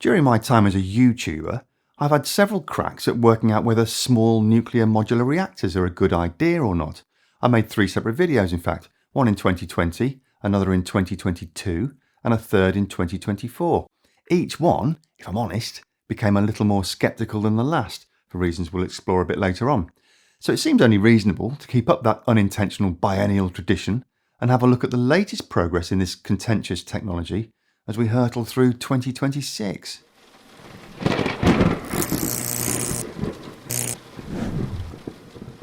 During my time as a YouTuber, I've had several cracks at working out whether small nuclear modular reactors are a good idea or not. I made 3 separate videos in fact, one in 2020, another in 2022 and a third in 2024. Each one, if I'm honest, became a little more sceptical than the last, for reasons we'll explore a bit later on. So it seems only reasonable to keep up that unintentional biennial tradition and have a look at the latest progress in this contentious technology as we hurtle through 2026.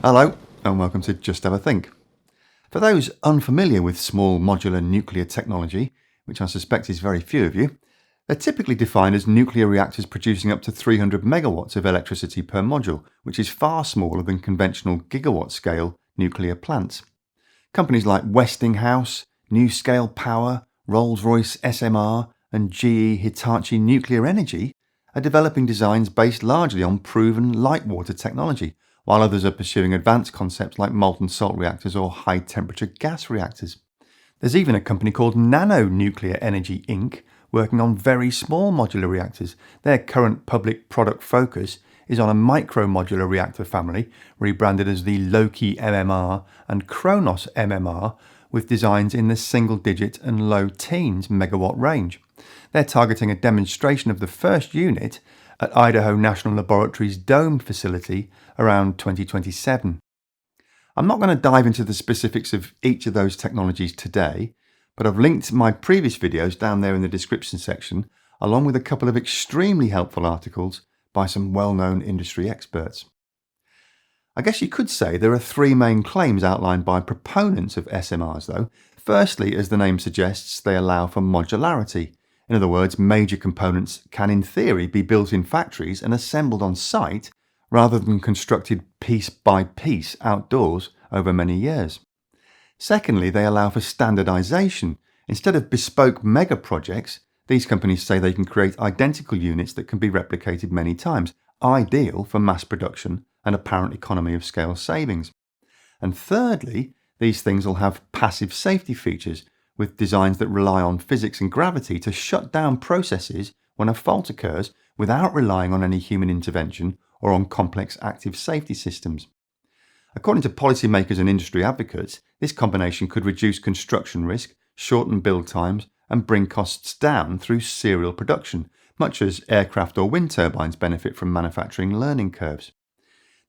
Hello, and welcome to Just Have a Think. For those unfamiliar with small modular nuclear technology, which I suspect is very few of you, they're typically defined as nuclear reactors producing up to 300 megawatts of electricity per module, which is far smaller than conventional gigawatt-scale nuclear plants. Companies like Westinghouse, NuScale Power, Rolls-Royce SMR, and GE Hitachi Nuclear Energy are developing designs based largely on proven light water technology, while others are pursuing advanced concepts like molten salt reactors or high-temperature gas reactors. There's even a company called Nano Nuclear Energy Inc. working on very small modular reactors. Their current public product focus is on a micro-modular reactor family, rebranded as the Loki MMR and Kronos MMR, with designs in the single-digit and low teens megawatt range. They're targeting a demonstration of the first unit at Idaho National Laboratory's Dome facility around 2027. I'm not going to dive into the specifics of each of those technologies today, but I've linked my previous videos down there in the description section, along with a couple of extremely helpful articles by some well-known industry experts. I guess you could say there are 3 main claims outlined by proponents of SMRs though. Firstly, as the name suggests, they allow for modularity. In other words, major components can in theory be built in factories and assembled on site rather than constructed piece by piece outdoors over many years. Secondly, they allow for standardization. Instead of bespoke mega projects, these companies say they can create identical units that can be replicated many times, ideal for mass production and apparent economy of scale savings. And thirdly, these things will have passive safety features with designs that rely on physics and gravity to shut down processes when a fault occurs without relying on any human intervention or on complex active safety systems. According to policymakers and industry advocates, this combination could reduce construction risk, shorten build times, and bring costs down through serial production, much as aircraft or wind turbines benefit from manufacturing learning curves.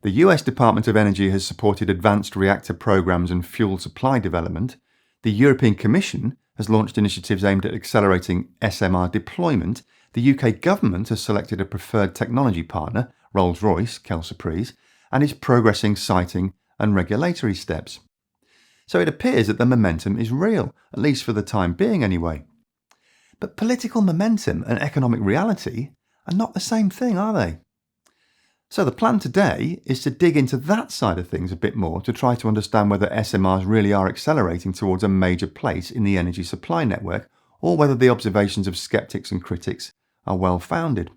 The US Department of Energy has supported advanced reactor programs and fuel supply development. The European Commission has launched initiatives aimed at accelerating SMR deployment. The UK government has selected a preferred technology partner, Rolls-Royce, Kelsoprees, and is progressing siting and regulatory steps. So it appears that the momentum is real, at least for the time being anyway. But political momentum and economic reality are not the same thing, are they? So the plan today is to dig into that side of things a bit more to try to understand whether SMRs really are accelerating towards a major place in the energy supply network, or whether the observations of sceptics and critics are well founded.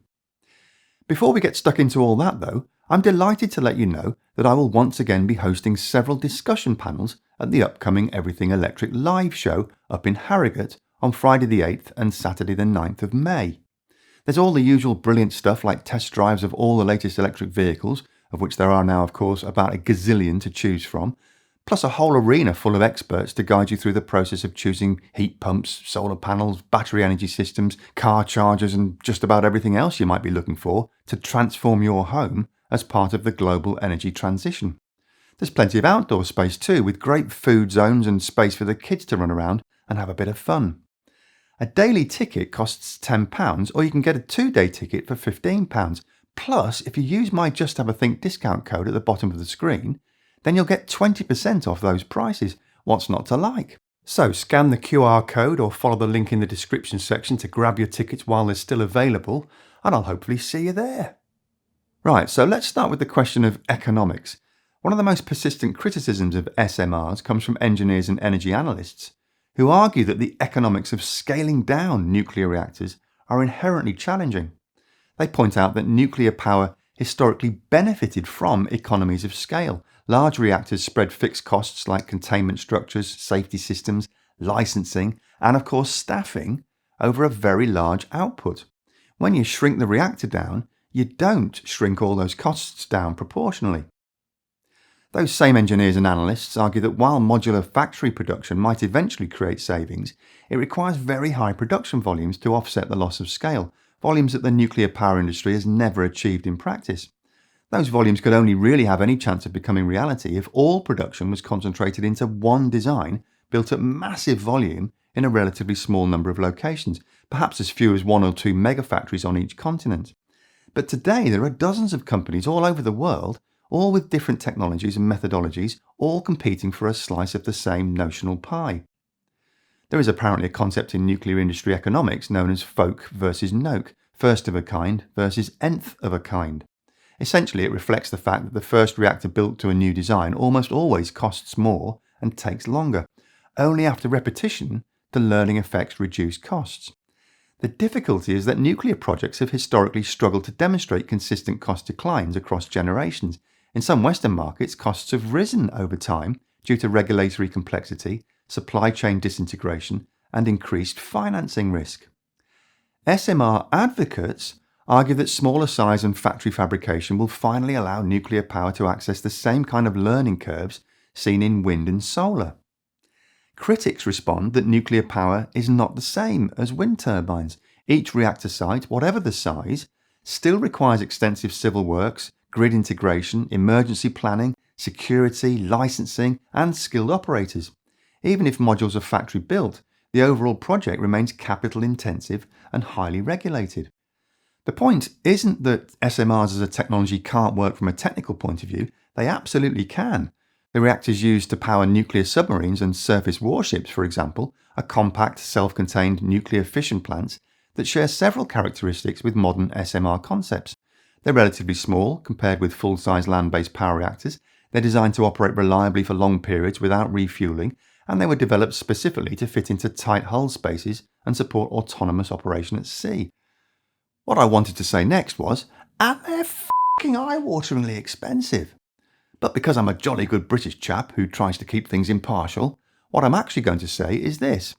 Before we get stuck into all that though, I'm delighted to let you know that I will once again be hosting several discussion panels at the upcoming Everything Electric live show up in Harrogate on Friday the 8th and Saturday the 9th of May. There's all the usual brilliant stuff like test drives of all the latest electric vehicles, of which there are now of course about a gazillion to choose from, plus a whole arena full of experts to guide you through the process of choosing heat pumps, solar panels, battery energy systems, car chargers and just about everything else you might be looking for to transform your home as part of the global energy transition. There's plenty of outdoor space too, with great food zones and space for the kids to run around and have a bit of fun. A daily ticket costs £10, or you can get a 2-day ticket for £15. Plus, if you use my Just Have a Think discount code at the bottom of the screen, then you'll get 20% off those prices. What's not to like? So scan the QR code or follow the link in the description section to grab your tickets while they're still available, and I'll hopefully see you there. Right, so let's start with the question of economics. One of the most persistent criticisms of SMRs comes from engineers and energy analysts, who argue that the economics of scaling down nuclear reactors are inherently challenging. They point out that nuclear power historically benefited from economies of scale. Large reactors spread fixed costs like containment structures, safety systems, licensing, and of course staffing over a very large output. When you shrink the reactor down, you don't shrink all those costs down proportionally. Those same engineers and analysts argue that while modular factory production might eventually create savings, it requires very high production volumes to offset the loss of scale, volumes that the nuclear power industry has never achieved in practice. Those volumes could only really have any chance of becoming reality if all production was concentrated into one design built at massive volume in a relatively small number of locations, perhaps as few as 1 or 2 megafactories on each continent. But today there are dozens of companies all over the world, all with different technologies and methodologies, all competing for a slice of the same notional pie. There is apparently a concept in nuclear industry economics known as folk versus noke, first of a kind versus nth of a kind. Essentially, it reflects the fact that the first reactor built to a new design almost always costs more and takes longer. Only after repetition do learning effects reduce costs. The difficulty is that nuclear projects have historically struggled to demonstrate consistent cost declines across generations. In some Western markets, costs have risen over time due to regulatory complexity, supply chain disintegration, and increased financing risk. SMR advocates argue that smaller size and factory fabrication will finally allow nuclear power to access the same kind of learning curves seen in wind and solar. Critics respond that nuclear power is not the same as wind turbines. Each reactor site, whatever the size, still requires extensive civil works, grid integration, emergency planning, security, licensing, and skilled operators. Even if modules are factory built, the overall project remains capital intensive and highly regulated. The point isn't that SMRs as a technology can't work from a technical point of view. They absolutely can. The reactors used to power nuclear submarines and surface warships, for example, are compact, self-contained nuclear fission plants that share several characteristics with modern SMR concepts. They're relatively small compared with full-size land-based power reactors. They're designed to operate reliably for long periods without refueling, and they were developed specifically to fit into tight hull spaces and support autonomous operation at sea. What I wanted to say next was, and they're f***ing eye-wateringly expensive. But because I'm a jolly good British chap who tries to keep things impartial, what I'm actually going to say is this.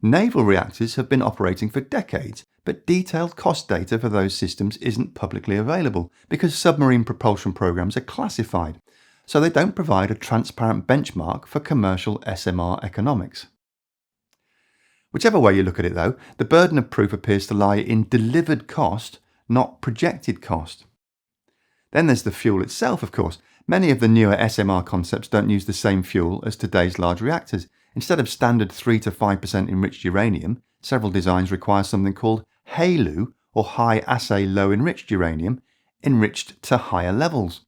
Naval reactors have been operating for decades, but detailed cost data for those systems isn't publicly available because submarine propulsion programs are classified, so they don't provide a transparent benchmark for commercial SMR economics. Whichever way you look at it though, the burden of proof appears to lie in delivered cost, not projected cost. Then there's the fuel itself, of course. Many of the newer SMR concepts don't use the same fuel as today's large reactors. Instead of standard 3 to 5% enriched uranium, several designs require something called HALEU, or high assay low enriched uranium, enriched to higher levels.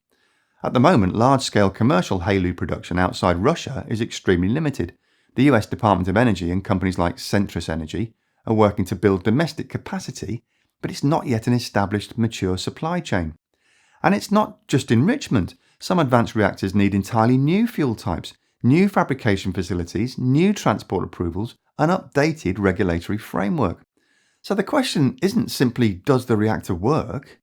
At the moment, large-scale commercial HALEU production outside Russia is extremely limited. The US Department of Energy and companies like Centrus Energy are working to build domestic capacity, but it's not yet an established, mature supply chain. And it's not just enrichment. Some advanced reactors need entirely new fuel types, new fabrication facilities, new transport approvals, an updated regulatory framework. So the question isn't simply, does the reactor work?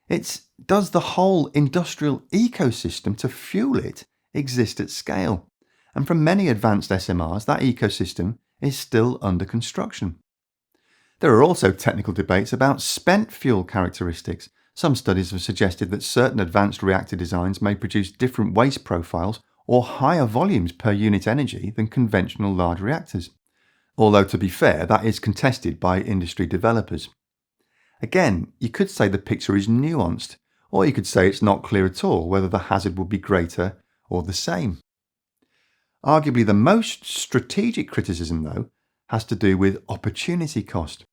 It's, does the whole industrial ecosystem to fuel it exist at scale? And for many advanced SMRs, that ecosystem is still under construction. There are also technical debates about spent fuel characteristics. Some studies have suggested that certain advanced reactor designs may produce different waste profiles or higher volumes per unit energy than conventional large reactors. Although, to be fair, that is contested by industry developers. Again, you could say the picture is nuanced, or you could say it's not clear at all whether the hazard would be greater or the same. Arguably the most strategic criticism, though, has to do with opportunity cost.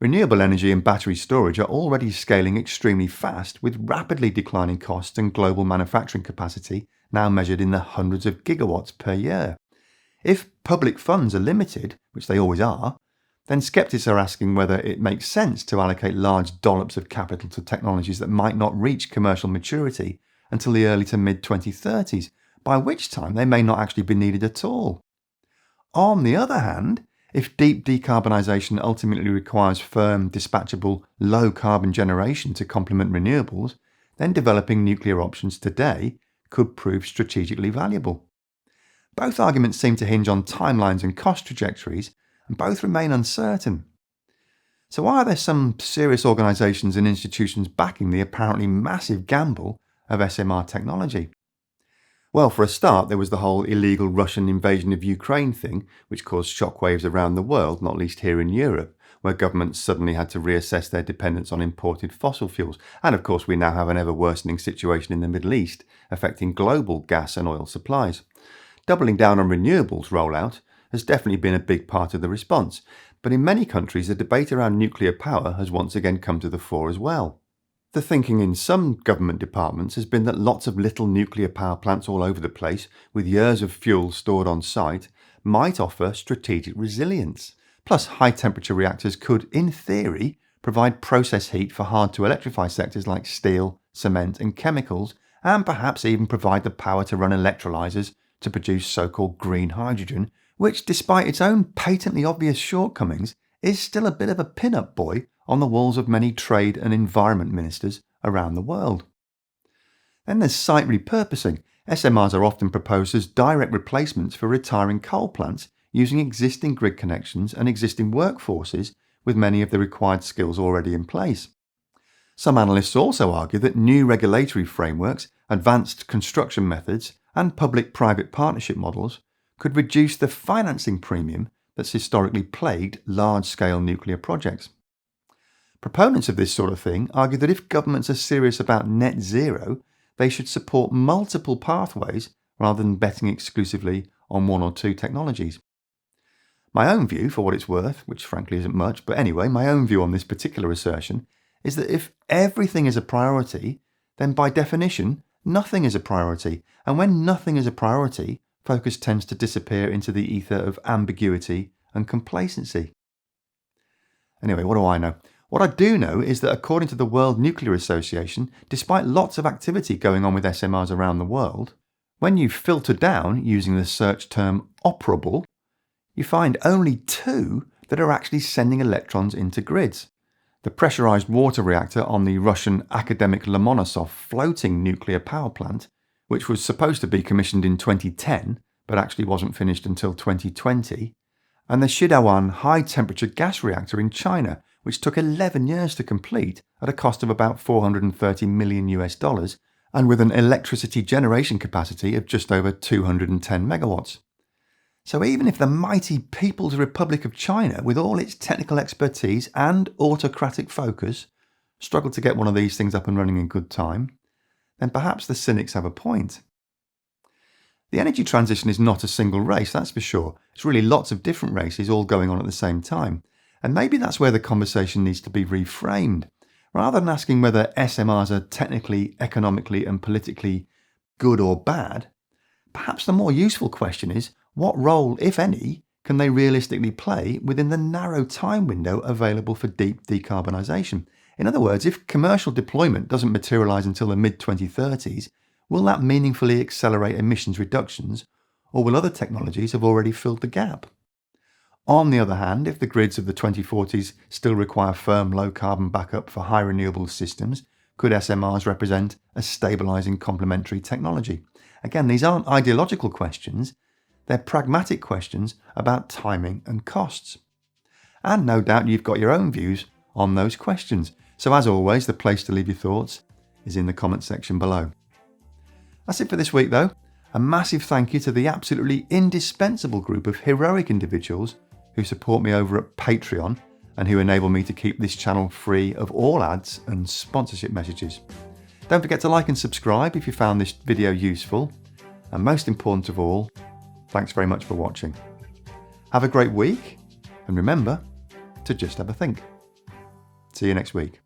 Renewable energy and battery storage are already scaling extremely fast, with rapidly declining costs and global manufacturing capacity now measured in the hundreds of gigawatts per year. If public funds are limited, which they always are, then skeptics are asking whether it makes sense to allocate large dollops of capital to technologies that might not reach commercial maturity until the early to mid-2030s, by which time they may not actually be needed at all. On the other hand, if deep decarbonisation ultimately requires firm, dispatchable, low-carbon generation to complement renewables, then developing nuclear options today could prove strategically valuable. Both arguments seem to hinge on timelines and cost trajectories, and both remain uncertain. So why are there some serious organisations and institutions backing the apparently massive gamble of SMR technology? Well, for a start, there was the whole illegal Russian invasion of Ukraine thing, which caused shockwaves around the world, not least here in Europe, where governments suddenly had to reassess their dependence on imported fossil fuels. And of course, we now have an ever worsening situation in the Middle East, affecting global gas and oil supplies. Doubling down on renewables rollout has definitely been a big part of the response, but in many countries, the debate around nuclear power has once again come to the fore as well. The thinking in some government departments has been that lots of little nuclear power plants all over the place, with years of fuel stored on site, might offer strategic resilience. Plus, high-temperature reactors could, in theory, provide process heat for hard-to-electrify sectors like steel, cement and chemicals, and perhaps even provide the power to run electrolyzers to produce so-called green hydrogen, which, despite its own patently obvious shortcomings, is still a bit of a pin-up boy on the walls of many trade and environment ministers around the world. Then there's site repurposing. SMRs are often proposed as direct replacements for retiring coal plants using existing grid connections and existing workforces with many of the required skills already in place. Some analysts also argue that new regulatory frameworks, advanced construction methods, and public-private partnership models could reduce the financing premium that's historically plagued large-scale nuclear projects. Proponents of this sort of thing argue that if governments are serious about net zero, they should support multiple pathways rather than betting exclusively on one or two technologies. My own view, for what it's worth, which frankly isn't much, but anyway, my own view on this particular assertion is that if everything is a priority, then by definition, nothing is a priority. And when nothing is a priority, focus tends to disappear into the ether of ambiguity and complacency. Anyway, what do I know? What I do know is that according to the World Nuclear Association, despite lots of activity going on with SMRs around the world, when you filter down using the search term operable, you find only 2 that are actually sending electrons into grids. The pressurized water reactor on the Russian academic Lomonosov floating nuclear power plant, which was supposed to be commissioned in 2010, but actually wasn't finished until 2020, and the Shidawan high-temperature gas reactor in China, which took 11 years to complete at a cost of about $430 million and with an electricity generation capacity of just over 210 megawatts. So even if the mighty People's Republic of China, with all its technical expertise and autocratic focus, struggled to get one of these things up and running in good time, then perhaps the cynics have a point. The energy transition is not a single race, that's for sure. It's really lots of different races all going on at the same time. And maybe that's where the conversation needs to be reframed. Rather than asking whether SMRs are technically, economically and politically good or bad, perhaps the more useful question is, what role, if any, can they realistically play within the narrow time window available for deep decarbonisation? In other words, if commercial deployment doesn't materialise until the mid-2030s, will that meaningfully accelerate emissions reductions, or will other technologies have already filled the gap? On the other hand, if the grids of the 2040s still require firm low-carbon backup for high renewable systems, could SMRs represent a stabilising complementary technology? Again, these aren't ideological questions, they're pragmatic questions about timing and costs. And no doubt you've got your own views on those questions. So as always, the place to leave your thoughts is in the comment section below. That's it for this week though. A massive thank you to the absolutely indispensable group of heroic individuals who support me over at Patreon and who enable me to keep this channel free of all ads and sponsorship messages. Don't forget to like and subscribe if you found this video useful. And most important of all, thanks very much for watching. Have a great week and remember to just have a think. See you next week.